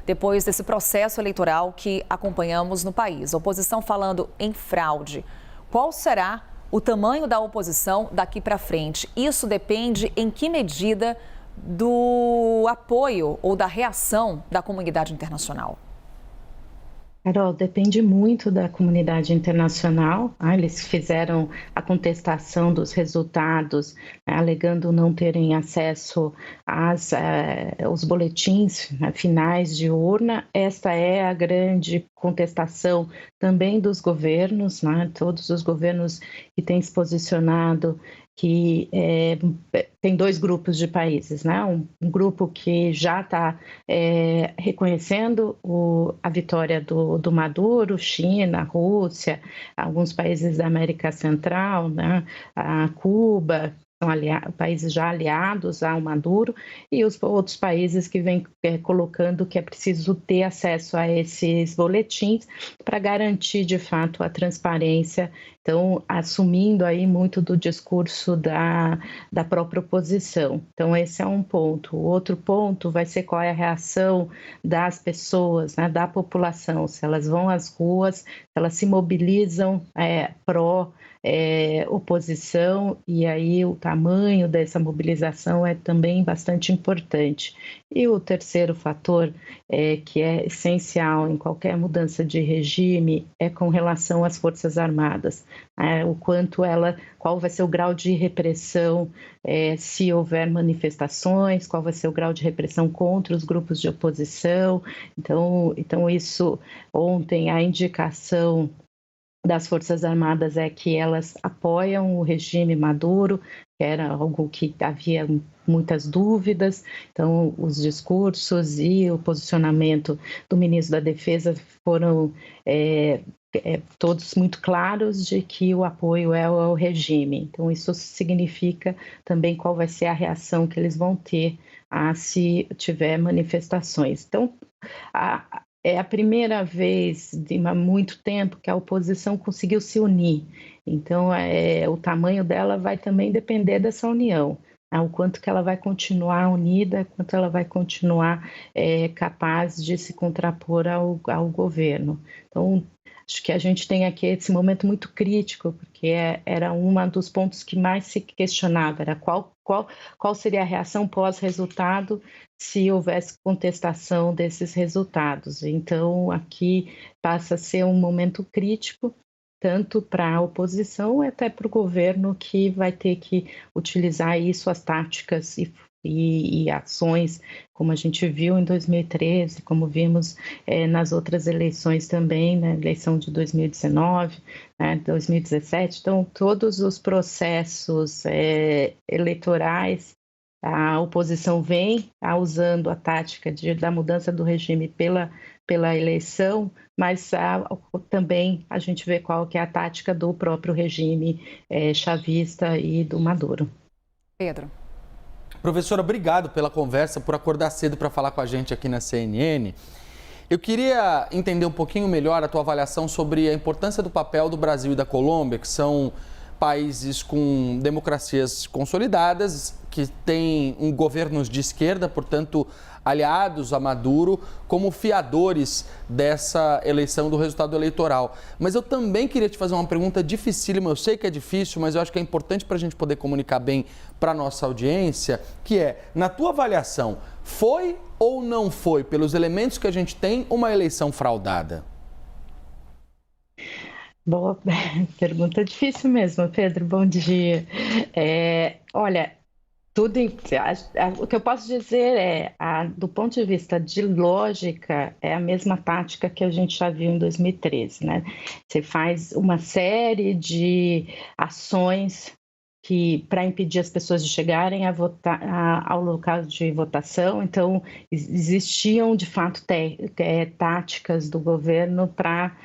depois desse processo eleitoral que acompanhamos no país. A oposição falando em fraude. Qual será o tamanho da oposição daqui para frente? Isso depende em que medida do apoio ou da reação da comunidade internacional? Carol, depende muito da comunidade internacional. Eles fizeram a contestação dos resultados, alegando não terem acesso aos boletins finais de urna. Esta é a grande contestação também dos governos, todos os governos que têm se posicionado, que tem dois grupos de países, um grupo que já está reconhecendo a vitória do Maduro, China, Rússia, alguns países da América Central, a Cuba, são países já aliados ao Maduro, e os outros países que vêm colocando que é preciso ter acesso a esses boletins para garantir, de fato, a transparência. Então, assumindo aí muito do discurso da própria oposição. Então, esse é um ponto. O outro ponto vai ser qual é a reação das pessoas, da população, se elas vão às ruas, se elas se mobilizam oposição, e aí o tamanho dessa mobilização é também bastante importante. E o terceiro fator, que é essencial em qualquer mudança de regime, é com relação às Forças Armadas. Qual vai ser o grau de repressão se houver manifestações, qual vai ser o grau de repressão contra os grupos de oposição. Então isso, ontem a indicação das Forças Armadas é que elas apoiam o regime Maduro, que era algo que havia muitas dúvidas. Então, os discursos e o posicionamento do ministro da Defesa foram todos muito claros de que o apoio é ao regime. Então, isso significa também qual vai ser a reação que eles vão ter se tiver manifestações. Então, é a primeira vez de muito tempo que a oposição conseguiu se unir. Então, o tamanho dela vai também depender dessa união. O quanto que ela vai continuar unida, quanto ela vai continuar capaz de se contrapor ao governo. Então, acho que a gente tem aqui esse momento muito crítico, porque era um dos pontos que mais se questionava, era qual seria a reação pós-resultado se houvesse contestação desses resultados. Então, aqui passa a ser um momento crítico, tanto para a oposição até para o governo, que vai ter que utilizar isso, as táticas e ações, como a gente viu em 2013, como vimos nas outras eleições também, na eleição de 2019, 2017. Então, todos os processos eleitorais, a oposição vem usando a tática da mudança do regime pela eleição, mas também a gente vê qual que é a tática do próprio regime chavista e do Maduro. Pedro. Professora, obrigado pela conversa, por acordar cedo para falar com a gente aqui na CNN. Eu queria entender um pouquinho melhor a tua avaliação sobre a importância do papel do Brasil e da Colômbia, que são países com democracias consolidadas, que têm governos de esquerda, portanto, aliados a Maduro, como fiadores dessa eleição, do resultado eleitoral. Mas eu também queria te fazer uma pergunta dificílima, eu sei que é difícil, mas eu acho que é importante para a gente poder comunicar bem para a nossa audiência, que é, na tua avaliação, foi ou não foi, pelos elementos que a gente tem, uma eleição fraudada? Boa pergunta, difícil mesmo, Pedro, bom dia. Olha, o que eu posso dizer do ponto de vista de lógica, é a mesma tática que a gente já viu em 2013, né? Você faz uma série de ações para impedir as pessoas de chegarem a votar, ao local de votação. Então, existiam, de fato, táticas do governo para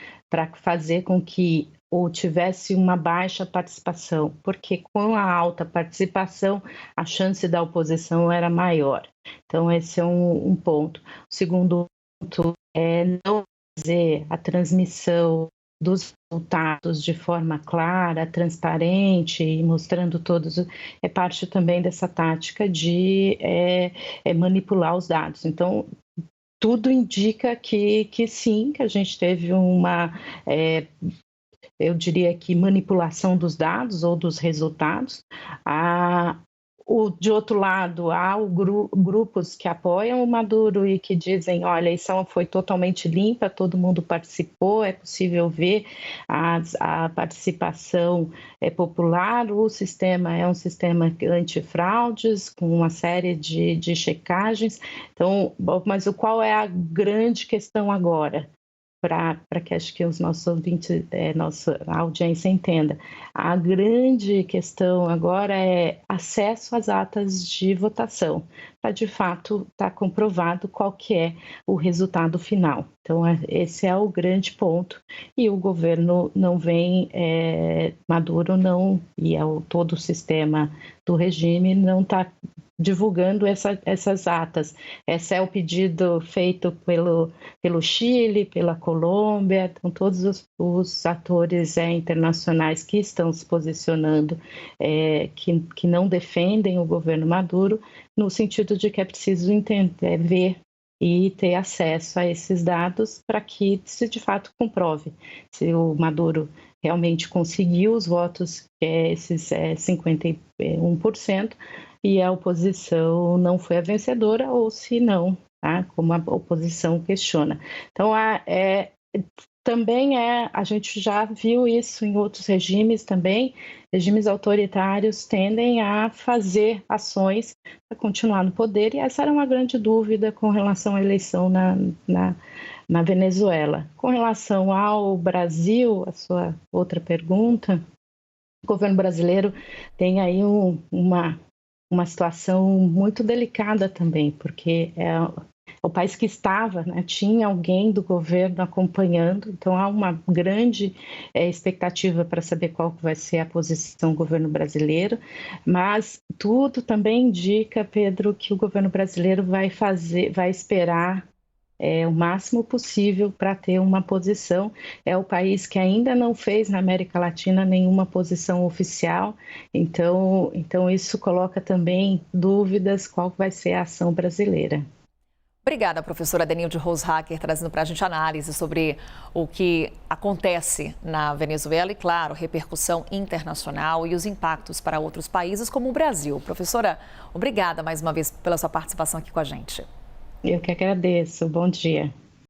fazer com que tivesse uma baixa participação, porque com a alta participação, a chance da oposição era maior. Então, esse é um ponto. O segundo ponto é não fazer a transmissão dos resultados de forma clara, transparente e mostrando todos, é parte também dessa tática de manipular os dados. Então, tudo indica que sim, que a gente teve uma, eu diria que manipulação dos dados ou dos resultados. De outro lado, há grupos que apoiam o Maduro e que dizem, olha, a eleição foi totalmente limpa, todo mundo participou, é possível ver a participação popular, o sistema é um sistema antifraudes, com uma série de checagens. Então, mas qual é a grande questão agora? Para que acho que os nossos ouvintes, nossa audiência entenda. A grande questão agora é acesso às atas de votação, para de fato estar comprovado qual que é o resultado final. Então, esse é o grande ponto, e o governo não vem, Maduro não, e todo o sistema do regime não está divulgando essas atas. Esse é o pedido feito pelo Chile, pela Colômbia, então todos os atores internacionais que estão se posicionando, que não defendem o governo Maduro, no sentido de que é preciso entender, ver e ter acesso a esses dados para que se de fato comprove se o Maduro realmente conseguiu os votos, que é esses 51%, e a oposição não foi a vencedora, ou se não, tá? Como a oposição questiona. Então, também a gente já viu isso em outros regimes também, regimes autoritários tendem a fazer ações para continuar no poder, e essa era uma grande dúvida com relação à eleição na Venezuela. Com relação ao Brasil, a sua outra pergunta, o governo brasileiro tem aí uma situação muito delicada também, porque é o país que estava, né, tinha alguém do governo acompanhando, então há uma grande expectativa para saber qual vai ser a posição do governo brasileiro, mas tudo também indica, Pedro, que o governo brasileiro vai esperar o máximo possível para ter uma posição. É o país que ainda não fez na América Latina nenhuma posição oficial, então isso coloca também dúvidas qual vai ser a ação brasileira. Obrigada, professora Denilde Roushacker, trazendo para a gente análise sobre o que acontece na Venezuela e, claro, repercussão internacional e os impactos para outros países como o Brasil. Professora, obrigada mais uma vez pela sua participação aqui com a gente. Eu que agradeço. Bom dia.